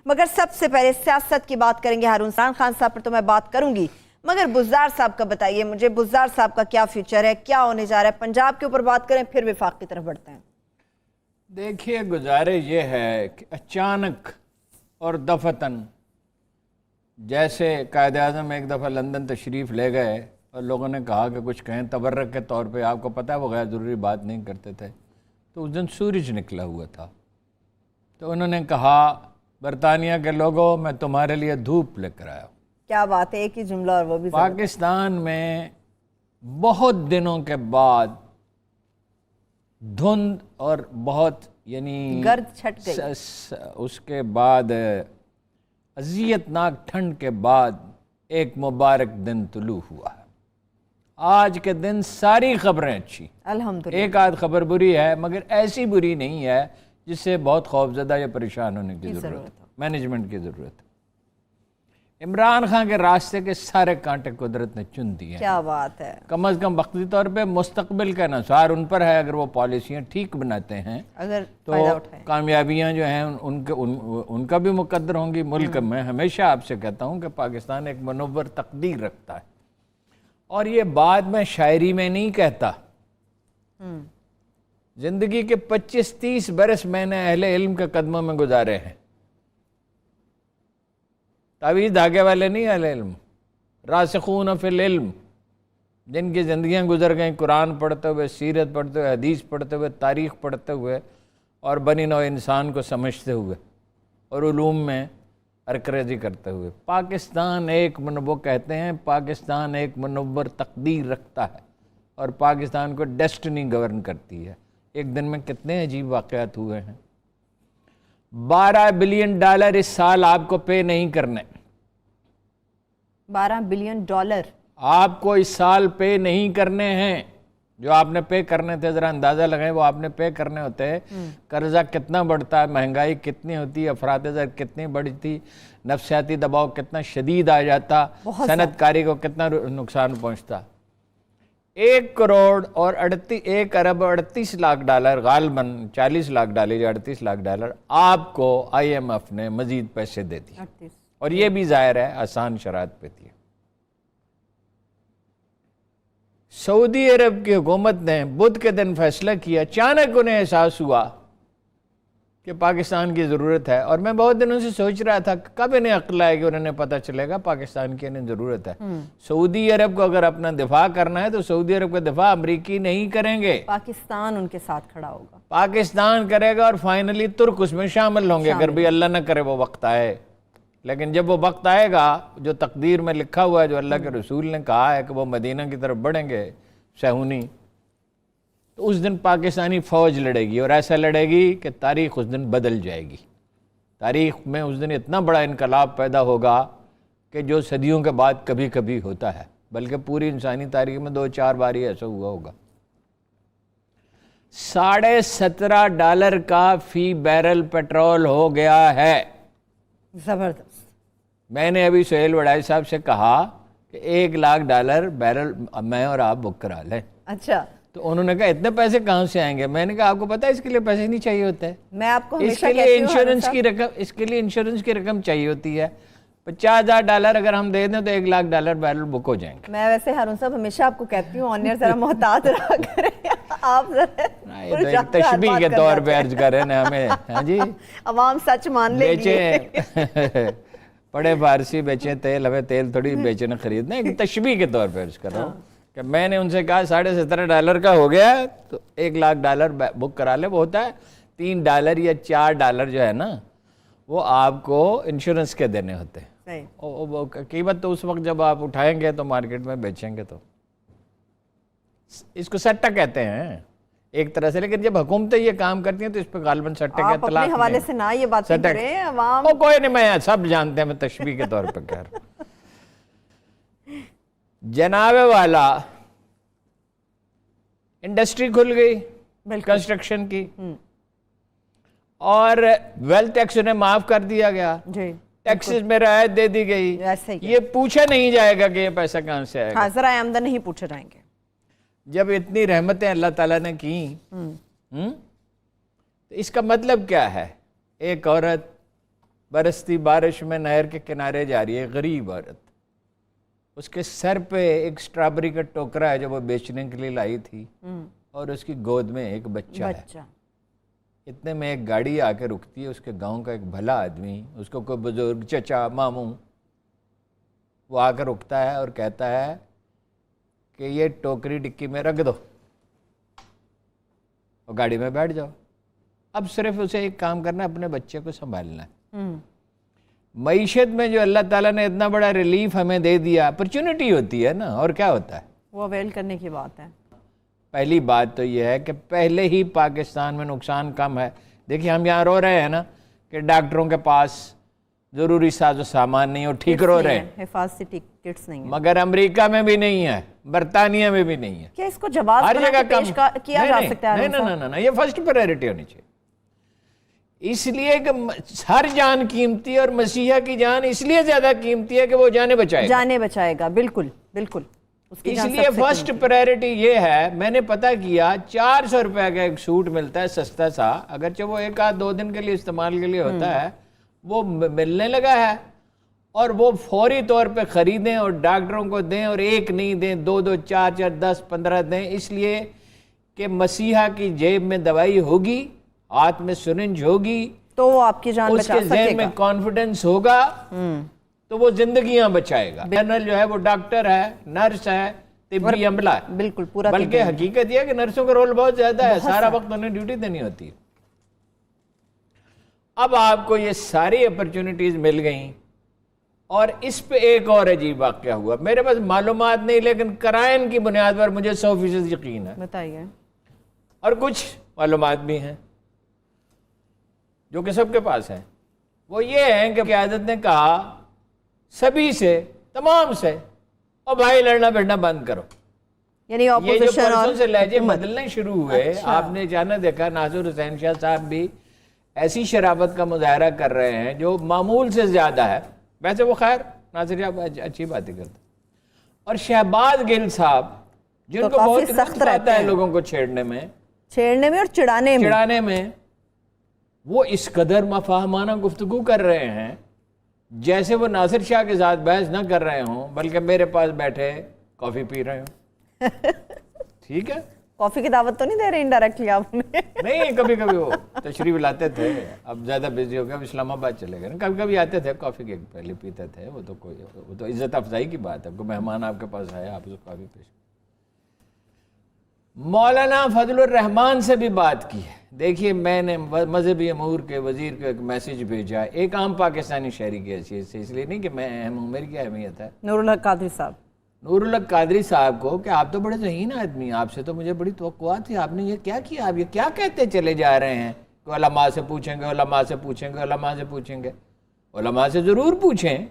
مگر سب سے پہلے سیاست کی بات کریں گے. ہارون خان صاحب پر تو میں بات کروں گی، مگر بزدار صاحب کا بتائیے مجھے، بزدار صاحب کا کیا فیوچر ہے، کیا ہونے جا رہا ہے؟ پنجاب کے اوپر بات کریں پھر وفاق کی طرف بڑھتے ہیں. دیکھیے گزارش یہ ہے کہ اچانک اور دفتن جیسے قائد اعظم ایک دفعہ لندن تشریف لے گئے اور لوگوں نے کہا کہ کچھ کہیں تبرک کے طور پہ، آپ کو پتہ ہے وہ غیر ضروری بات نہیں کرتے تھے، تو اس دن سورج نکلا ہوا تھا، تو انہوں نے کہا برطانیہ کے لوگوں میں تمہارے لیے دھوپ لے کر آیا ہوں. کیا بات ہے، ایک ہی جملہ اور وہ بھی پاکستان میں بہت دنوں کے بعد دھند اور بہت یعنی گرد چھٹ گئی، اس کے بعد اذیت ناک ٹھنڈ کے بعد ایک مبارک دن طلوع ہوا ہے. آج کے دن ساری خبریں اچھی، الحمدللہ. ایک آدھ خبر بری ہے مگر ایسی بری نہیں ہے جس سے بہت خوفزدہ یا پریشان ہونے کی ضرورت ہے. مینجمنٹ کی ضرورت ہے. عمران خان کے راستے کے سارے کانٹے قدرت نے چن دیے ہیں. کیا بات ہے. کم از کم وقتی طور پہ مستقبل کا انحصار ان پر ہے، اگر وہ پالیسیاں ٹھیک بناتے ہیں اگر تو فائدہ اٹھائیں، کامیابیاں جو ہیں ان کا بھی مقدر ہوں گی. ملک میں ہمیشہ آپ سے کہتا ہوں کہ پاکستان ایک منور تقدیر رکھتا ہے، اور یہ بات میں شاعری میں نہیں کہتا. زندگی کے 25-30 برس میں نے اہل علم کے قدموں میں گزارے ہیں. تعویذ دھاگے والے نہیں اہل علم، راسخون فی العلم، جن کی زندگیاں گزر گئیں قرآن پڑھتے ہوئے، سیرت پڑھتے ہوئے، حدیث پڑھتے ہوئے، تاریخ پڑھتے ہوئے اور بنی نوع انسان کو سمجھتے ہوئے اور علوم میں ارکریزی کرتے ہوئے. پاکستان ایک وہ کہتے ہیں پاکستان ایک منور تقدیر رکھتا ہے اور پاکستان کو ڈیسٹنی گورن کرتی ہے. ایک دن میں کتنے عجیب واقعات ہوئے ہیں. $12 بلین اس سال آپ کو پے نہیں کرنے. $12 بلین آپ کو اس سال پے نہیں کرنے ہیں. جو آپ نے پے کرنے تھے ذرا اندازہ لگائیں، وہ آپ نے پے کرنے ہوتے ہیں. قرضہ کتنا بڑھتا ہے، مہنگائی کتنی ہوتی ہے، افراط زر کتنی بڑھتی، نفسیاتی دباؤ کتنا شدید آ جاتا، صنعت کاری کو کتنا نقصان پہنچتا. 1 ارب 38 لاکھ ڈالر، غالباً $40 لاکھ یا $38 لاکھ آپ کو آئی ایم ایف نے مزید پیسے دے دیے، اور یہ بھی ظاہر ہے آسان شرائط پہ تھی. سعودی عرب کی حکومت نے بدھ کے دن فیصلہ کیا، اچانک انہیں احساس ہوا کہ پاکستان کی ضرورت ہے. اور میں بہت دنوں سے سوچ رہا تھا کب انہیں عقل آئے گی، انہیں پتہ چلے گا پاکستان کی انہیں ضرورت ہے. سعودی عرب کو اگر اپنا دفاع کرنا ہے تو سعودی عرب کا دفاع امریکی نہیں کریں گے، پاکستان ان کے ساتھ کھڑا ہوگا، پاکستان کرے گا، اور فائنلی ترک اس میں شامل ہوں گے اگر بھی اللہ نہ کرے وہ وقت آئے. لیکن جب وہ وقت آئے گا جو تقدیر میں لکھا ہوا ہے، جو اللہ کے رسول نے کہا ہے کہ وہ مدینہ کی طرف بڑھیں گے صہیونی، تو اس دن پاکستانی فوج لڑے گی، اور ایسا لڑے گی کہ تاریخ اس دن بدل جائے گی. تاریخ میں اس دن اتنا بڑا انقلاب پیدا ہوگا کہ جو صدیوں کے بعد کبھی کبھی ہوتا ہے، بلکہ پوری انسانی تاریخ میں 2-4 بار ہی ایسا ہوا ہوگا. $17.5 کا فی بیرل پیٹرول ہو گیا ہے. زبردست. میں نے ابھی سہیل وڈائی صاحب سے کہا کہ $1 لاکھ بیرل میں اور آپ بک کرا لیں. اچھا. تو انہوں نے کہا اتنے پیسے کہاں سے آئیں گے؟ میں نے کہا آپ کو پتہ ہے اس کے لیے پیسے نہیں چاہیے ہوتے. میں آپ کو اس کے لیے انشورنس کی رقم چاہیے ہوتی ہے. $50,000 اگر ہم دے دیں تو $1 لاکھ بیرل بک ہو جائیں گے. میں ویسے ہارون صاحب ہمیشہ آپ کو کہتی ہوں آن ایئر ذرا محتاط رہا کریں آپ، ذرا تشبیہ کے طور پہ عرض کر رہے ہیں ہمیں. ہاں جی، عوام سچ مان لے گی. پڑھے فارسی بیچیں تیل، ہمیں تیل تھوڑی بیچنے خریدنا. ایک تشبیہ کے طور پہ عرض کر رہا ہوں کہ میں نے ان سے کہا $17.5 کا ہو گیا تو $1 لاکھ بک کرا لے. وہ ہوتا ہے $3 یا $4 جو ہے نا، وہ آپ کو انشورنس کے دینے ہوتے ہیں. قیمت تو اس وقت جب آپ اٹھائیں گے تو مارکیٹ میں بیچیں گے، تو اس کو سٹہ کہتے ہیں ایک طرح سے. لیکن جب حکومتیں یہ کام کرتی ہیں تو اس پہ غالباً سٹے کا اطلاق اپنے حوالے سے نہ یہ باتیں کریں. عوام کوئی نہیں، میں سب جانتے ہیں، میں تشبیہ کے طور پہ کہہ رہا ہوں. جناب والا انڈسٹری کھل گئی کنسٹرکشن کی، اور ویلتھ ٹیکس انہیں معاف کر دیا گیا، ٹیکسز میں رعایت دے دی گئی. یہ پوچھا نہیں جائے گا کہ یہ پیسہ کہاں سے آئے گا. ذرائع آمدن نہیں پوچھے جائیں گے. جب اتنی رحمتیں اللہ تعالیٰ نے کی، تو اس کا مطلب کیا ہے؟ ایک عورت برستی بارش میں نہر کے کنارے جا رہی ہے، غریب عورت، اس کے سر پہ ایک اسٹرابری کا ٹوکرا ہے جو وہ بیچنے کے لیے لائی تھی، اور اس کی گود میں ایک بچہ ہے۔ اتنے میں ایک گاڑی آ کے رکتی ہے، اس کے گاؤں کا ایک بھلا آدمی، اس کو کوئی بزرگ چچا ماموں، وہ آ کر رکتا ہے اور کہتا ہے کہ یہ ٹوکری ڈکی میں رکھ دو اور گاڑی میں بیٹھ جاؤ۔ اب صرف اسے ایک کام کرنا ہے، اپنے بچے کو سنبھالنا ہے۔ معیشت میں جو اللہ تعالیٰ نے اتنا بڑا ریلیف ہمیں دے دیا، اپرچونٹی ہوتی ہے نا، اور کیا ہوتا ہے، وہ اویل کرنے کی بات ہے۔ پہلی بات تو یہ ہے کہ پہلے ہی پاکستان میں نقصان کم ہے۔ دیکھیے ہم یہاں رو رہے ہیں نا کہ ڈاکٹروں کے پاس ضروری ساز و سامان نہیں اور ٹھیک رو رہے ہیں، حفاظتی کٹس نہیں ہیں، مگر امریکہ میں بھی نہیں ہے، برطانیہ میں بھی نہیں ہے، کیا اس کو جواز ہر بنا جگہ کے پیش کیا جا سکتا ہے؟ نہیں، یہ فرسٹ پرائیورٹی ہونی چاہیے، اس لیے کہ ہر جان قیمتی اور مسیحا کی جان اس لیے زیادہ قیمتی ہے کہ وہ جانیں بچائے گا، بالکل بالکل، اس لیے فرسٹ پرائیورٹی یہ ہے۔ میں نے پتہ کیا 400 روپے کا ایک سوٹ ملتا ہے سستا سا، اگرچہ وہ ایک آدھ 2 دن کے لیے استعمال کے لیے ہوتا ہے، وہ ملنے لگا ہے، اور وہ فوری طور پہ خریدیں اور ڈاکٹروں کو دیں، اور ایک نہیں دیں، 2 4 10 15 دیں، اس لیے کہ مسیحا کی جیب میں دوائی ہوگی، ہاتھ میں سرنج ہوگی، تو وہ آپ کی جان اس بچا کے سکے ذہن میں گا۔ کانفیڈنس ہوگا تو وہ زندگیاں بچائے گا۔ جنرل جو ہے وہ ڈاکٹر ہے، نرس ہے، طبی عملہ ہے، بالکل پورا، بلکہ حقیقت یہ ہے کہ نرسوں کا رول بہت زیادہ ہے، سارا وقت انہیں ڈیوٹی دینی ہوتی ہے۔ اب آپ کو یہ ساری اپرچونٹیز مل گئیں، اور اس پہ ایک اور عجیب واقعہ ہوا، میرے پاس معلومات نہیں لیکن قرائن کی بنیاد پر مجھے 100% یقین ہے، بتائیے، اور کچھ معلومات بھی ہیں جو کہ سب کے پاس ہیں۔ وہ یہ ہیں کہ قیادت نے کہا سبھی سے، تمام سے، اور بھائی لڑنا بھڑنا بند کرو۔ یعنی یہ جو اپوزیشن پرسوں سے لہجے حکومت۔ بدلنے شروع ہوئے، آپ نے جانا دیکھا ناصر حسین شاہ صاحب بھی ایسی شرافت کا مظاہرہ کر رہے ہیں جو معمول سے زیادہ ہے، ویسے وہ خیر ناصر صاحب اچھی باتیں کرتے، اور شہباز گل صاحب جن تو کو کافی بہت سخت لطف آتا رہتے ہے ہیں لوگوں کو چھیڑنے میں اور چڑانے میں، وہ اس قدر مفاہمانہ گفتگو کر رہے ہیں جیسے وہ ناصر شاہ کے ساتھ بحث نہ کر رہے ہوں بلکہ میرے پاس بیٹھے کافی پی رہے ہوں۔ ٹھیک ہے، کافی کی دعوت تو نہیں دے رہے انڈائریکٹلی آپ نے؟ نہیں، کبھی کبھی وہ تشریف لاتے تھے، اب زیادہ بزی ہو گیا، اب اسلام آباد چلے گئے، کبھی کبھی آتے تھے، کافی کے پہلے پیتے تھے، وہ تو عزت افزائی کی بات ہے، کوئی مہمان آپ کے پاس آیا آپ اس کو کافی پیش۔ مولانا فضل الرحمان سے بھی بات کی ہے۔ دیکھیے میں نے مذہبی امور کے وزیر کو ایک میسیج بھیجا، ایک عام پاکستانی شہری کی حیثیت سے، اس لیے نہیں کہ میں اہم ہوں، میری کیا اہمیت ہے، نور الحق قادری صاحب، نور الحق قادری صاحب کو، کہ آپ تو بڑے ذہین آدمی، آپ سے تو مجھے بڑی توقعات تھی، آپ نے یہ کیا کیا، آپ یہ کیا کہتے چلے جا رہے ہیں کہ علماء سے پوچھیں گے، علماء سے پوچھیں گے، علماء سے پوچھیں گے۔ علماء سے ضرور پوچھیں،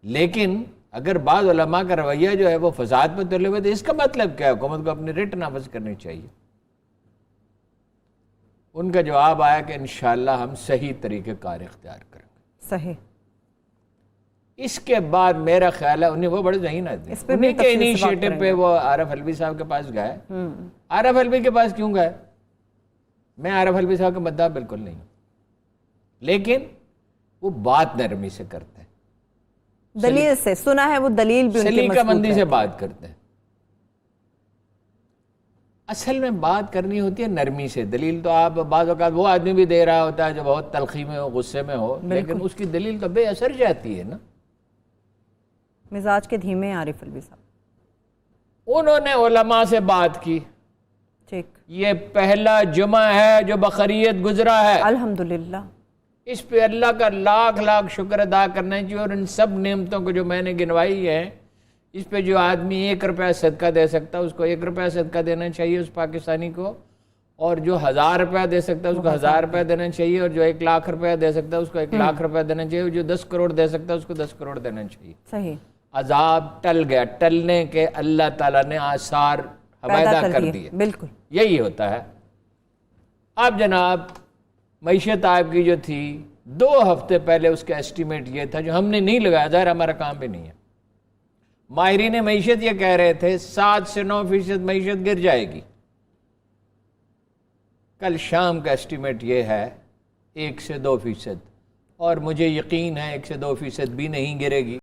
لیکن اگر بعض علماء کا رویہ جو ہے وہ فساد پہ تلے ہوئے تو اس کا مطلب کیا ہے؟ حکومت کو اپنی رٹ نافذ کرنی چاہیے۔ ان کا جواب آیا کہ انشاءاللہ ہم صحیح طریقہ کار اختیار کریں گے۔ صحیح۔ اس کے بعد میرا خیال ہے وہ بڑے ذہین آدمی، انہیں کے انیشیٹو پہ وہ عارف حلوی صاحب کے پاس گئے۔ عارف حلوی کے پاس کیوں گئے؟ میں عارف حلوی صاحب کا مداح بالکل نہیں ہوں، لیکن وہ بات نرمی سے کرتے ہیں، دلیل سے سنا ہے، وہ دلیل بھی ان کی سلیقہ مندی مضبوط سے ہے۔ بات کرتے ہیں۔ اصل میں بات کرنی ہوتی ہے نرمی سے، دلیل تو آپ بعض اوقات وہ آدمی بھی دے رہا ہوتا ہے جو بہت تلخی میں ہو، غصے میں ہو، لیکن اس کی دلیل تو بے اثر جاتی ہے نا۔ مزاج کے دھیمے ہیں عارف حلوی صاحب۔ انہوں نے علماء سے بات کی، ٹھیک، یہ پہلا جمعہ ہے جو بخیریت گزرا ہے، الحمدللہ، اس پہ اللہ کا لاکھ لاکھ شکر ادا کرنا چاہیے، اور ان سب نعمتوں کو جو میں نے گنوائی ہے اس پہ جو آدمی 1 روپیہ صدقہ دے سکتا ہے اس کو 1 روپیہ صدقہ دینا چاہیے اس پاکستانی کو، اور جو 1000 روپیہ دے سکتا ہے اس کو 1000 روپیہ دینا چاہیے، اور جو 1 لاکھ روپیہ دے سکتا ہے اس کو 1 لاکھ روپیہ دینا چاہیے، اور جو 10 کروڑ دے سکتا ہے اس کو 10 کروڑ دینا چاہیے۔ صحیح، عذاب ٹل گیا، ٹلنے کے اللہ تعالیٰ نے آثار حمایدہ کر دیے، بالکل یہی ہوتا ہے۔ اب جناب معیشت آپ کی جو تھی 2 ہفتے پہلے اس کا ایسٹیمیٹ یہ تھا جو ہم نے نہیں لگایا، ظاہر ہمارا کام بھی نہیں ہے، ماہرین معیشت یہ کہہ رہے تھے 7 سے 9% معیشت گر جائے گی، کل شام کا ایسٹیمیٹ یہ ہے 1 سے 2%، اور مجھے یقین ہے 1 سے 2% بھی نہیں گرے گی.